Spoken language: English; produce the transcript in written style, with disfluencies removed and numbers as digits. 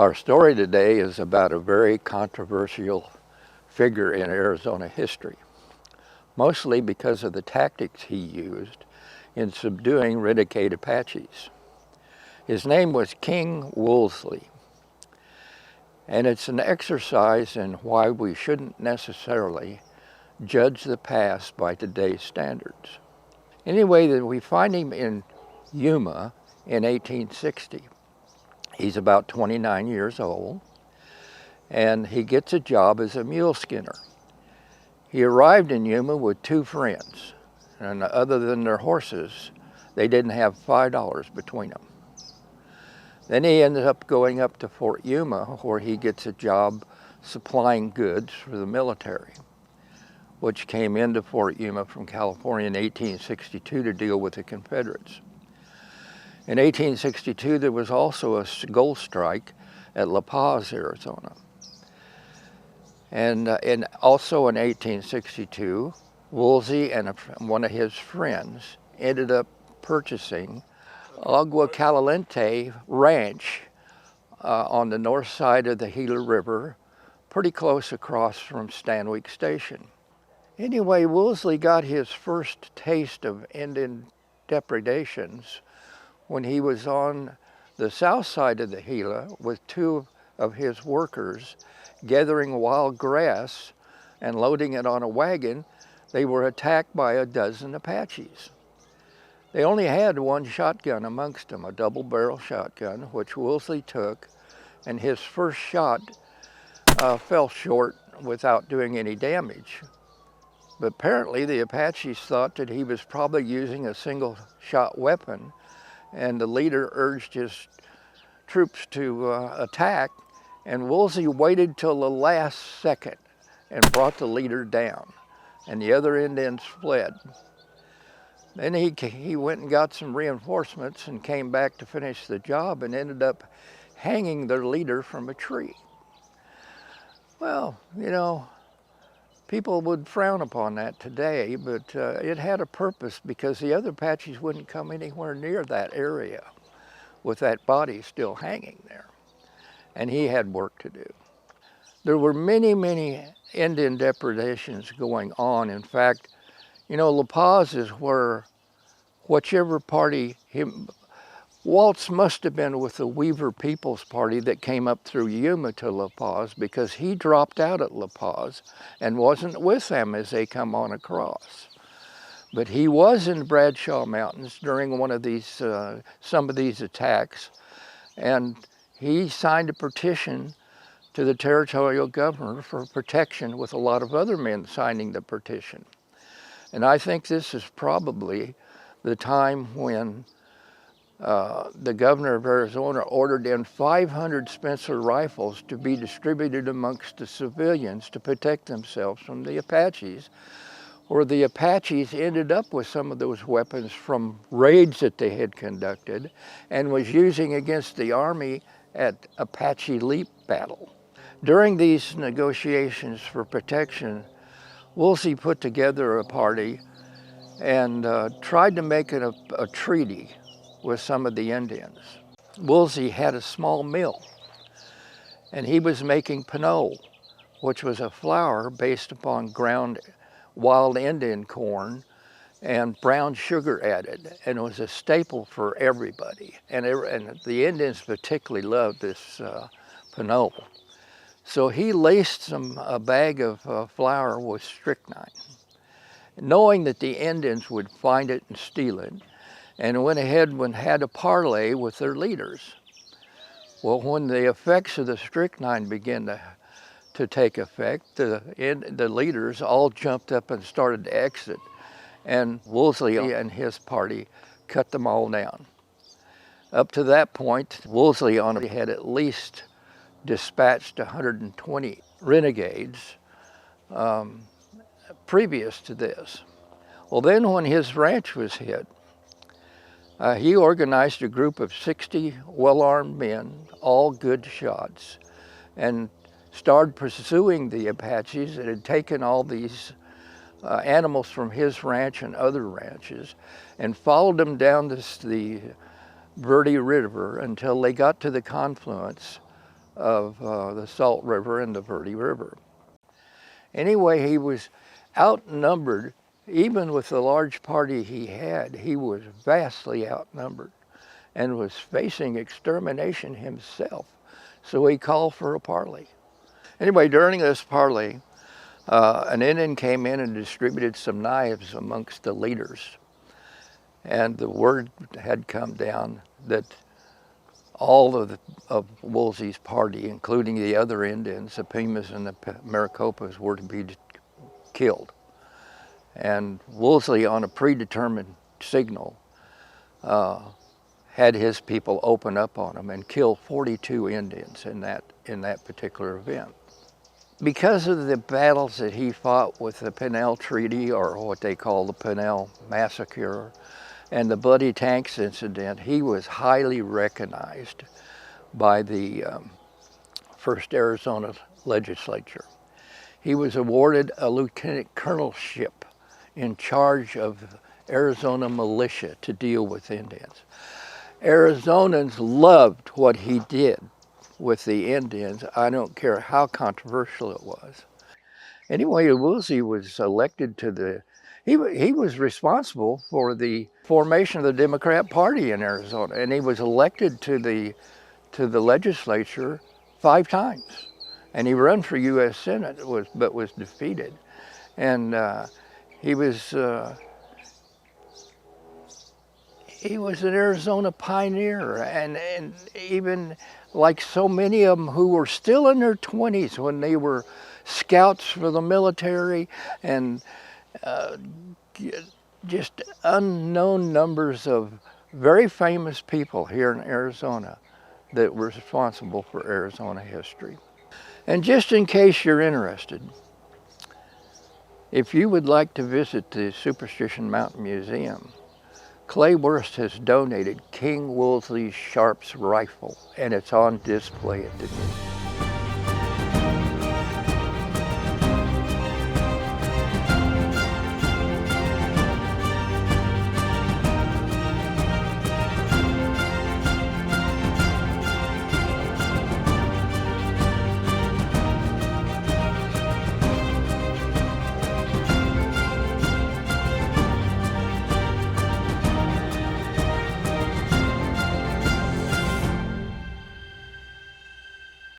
Our story today is about a very controversial figure in Arizona history, mostly because of the tactics he used in subduing renegade Apaches. His name was King Woolsey, and it's an exercise in why we shouldn't necessarily judge the past by today's standards. Anyway, that we find him in Yuma in 1860. He's about 29 years old, and he gets a job as a mule skinner. He arrived in Yuma with two friends, and other than their horses, they didn't have $5 between them. Then he ended up going up to Fort Yuma, where he gets a job supplying goods for the military, which came into Fort Yuma from California in 1862 to deal with the Confederates. In 1862, there was also a gold strike at La Paz, Arizona. And also in 1862, Woolsey and one of his friends ended up purchasing Agua Caliente Ranch on the north side of the Gila River, pretty close across from Stanwyck Station. Anyway, Woolsey got his first taste of Indian depredations when he was on the south side of the Gila with two of his workers gathering wild grass and loading it on a wagon. They were attacked by a dozen Apaches. They only had one shotgun amongst them, a double-barrel shotgun, which Woolsey took, and his first shot fell short without doing any damage. But apparently the Apaches thought that he was probably using a single-shot weapon, and the leader urged his troops to attack, and Woolsey waited till the last second and brought the leader down, and the other Indians fled. Then he went and got some reinforcements and came back to finish the job and ended up hanging their leader from a tree. Well, you know, people would frown upon that today, but it had a purpose because the other Apaches wouldn't come anywhere near that area with that body still hanging there. And he had work to do. There were many, many Indian depredations going on. In fact, you know, La Paz is where whichever party, Waltz must have been with the Weaver People's Party that came up through Yuma to La Paz, because he dropped out at La Paz and wasn't with them as they come on across. But he was in Bradshaw Mountains during one of these, some of these attacks, and he signed a petition to the territorial governor for protection with a lot of other men signing the petition. And I think this is probably the time when the governor of Arizona ordered in 500 Spencer rifles to be distributed amongst the civilians to protect themselves from the Apaches, or the Apaches ended up with some of those weapons from raids that they had conducted and was using against the Army at Apache Leap battle. During these negotiations for protection, Woolsey put together a party and tried to make it a treaty with some of the Indians. Woolsey had a small mill, and he was making pinole, which was a flour based upon ground wild Indian corn and brown sugar added, and it was a staple for everybody. And the Indians particularly loved this pinole. So he laced a bag of flour with strychnine, knowing that the Indians would find it and steal it, and went ahead and had a parley with their leaders. Well, when the effects of the strychnine began to take effect, the leaders all jumped up and started to exit, and Woolsey and his party cut them all down. Up to that point, Woolsey had at least dispatched 120 renegades previous to this. Well, then when his ranch was hit, he organized a group of 60 well-armed men, all good shots, and started pursuing the Apaches that had taken all these animals from his ranch and other ranches, and followed them down the Verde River until they got to the confluence of the Salt River and the Verde River. Anyway, he was outnumbered. Even with the large party he was vastly outnumbered and was facing extermination himself. So he called for a parley. Anyway, during this parley, an Indian came in and distributed some knives amongst the leaders. And the word had come down that all of Woolsey's party, including the other Indians, the Pimas and the Maricopas, were to be killed. And Woolsey, on a predetermined signal, had his people open up on them and kill 42 Indians in that particular event. Because of the battles that he fought with the Pinell Treaty, or what they call the Pinell Massacre, and the Bloody Tanks incident, he was highly recognized by the First Arizona legislature. He was awarded a lieutenant colonelship in charge of Arizona militia to deal with Indians. Arizonans loved what he did with the Indians. I don't care how controversial it was. Anyway, Woolsey was elected to the, he was responsible for the formation of the Democrat Party in Arizona, and he was elected to the legislature 5 times. And he ran for U.S. Senate, but was defeated. And he was an Arizona pioneer, and even like so many of them who were still in their 20s when they were scouts for the military, and just unknown numbers of very famous people here in Arizona that were responsible for Arizona history. And just in case you're interested, if you would like to visit the Superstition Mountain Museum, Clay Wurst has donated King Woolsey's Sharps rifle, and it's on display at the museum.